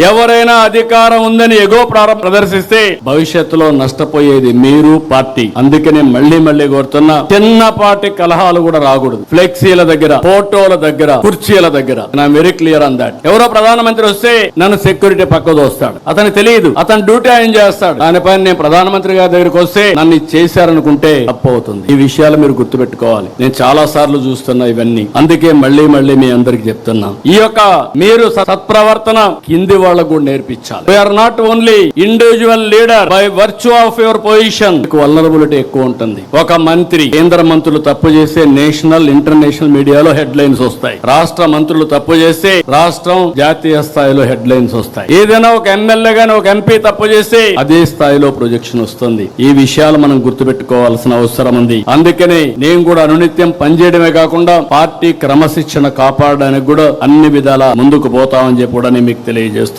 ఎవరైనా అధికారం ఉందని ఎగో ప్రదర్శిస్తే భవిష్యత్తులో నష్టపోయేది మీరు పార్టీ. అందుకనే మళ్ళీ కోరుతున్నా, చిన్నపాటి కలహాలు కూడా రాకూడదు. ఫ్లెక్సీల దగ్గర, ఫోటోల దగ్గర, కుర్చీల దగ్గర. Very clear on that. ఎవరో ప్రధానమంత్రి వస్తే నన్ను సెక్యూరిటీ పక్కకు వస్తాడు. అతను తెలియదు, అతను డ్యూటీ ఆయన చేస్తాడు. దానిపైన నేను ప్రధానమంత్రి గారి దగ్గరికి వస్తే నన్ను చేశారనుకుంటే తప్పు అవుతుంది. ఈ విషయాలు మీరు గుర్తుపెట్టుకోవాలి. నేను చాలా సార్లు చూస్తున్నా ఇవన్నీ. అందుకే మళ్ళీ మీ అందరికి చెప్తున్నా, ఈ యొక్క మీరు సత్ప్రవర్తన కింది వాళ్ళకు కూడా నేర్పించాలి. We are not only individual leader by virtue of your position. Vulnerability ఎక్కువ ఉంటుంది. ఒక మంత్రి, కేంద్ర మంత్రులు తప్పు చేస్తే నేషనల్ ఇంటర్నేషనల్ మీడియాలో హెడ్ లైన్స్ వస్తాయి. రాష్ట్ర మంత్రులు తప్పు చేస్తే రాష్ట్రం జాతీయ స్థాయిలో హెడ్ లైన్స్ వస్తాయి. ఏదైనా ఒక ఎమ్మెల్యే గాని ఒక ఎంపీ తప్పు చేస్తే అదే స్థాయిలో ప్రొజెక్షన్ వస్తుంది. ఈ విషయాలు మనం గుర్తుపెట్టుకోవాల్సిన అవసరం ఉంది. అందుకనే నేను కూడా అనునిత్యం పనిచేయడమే కాకుండా పార్టీ క్రమశిక్షణ కాపాడడానికి కూడా అన్ని విధాలా ముందుకు పోతామని చెప్పి కూడా మీకు తెలియజేస్తున్నాను.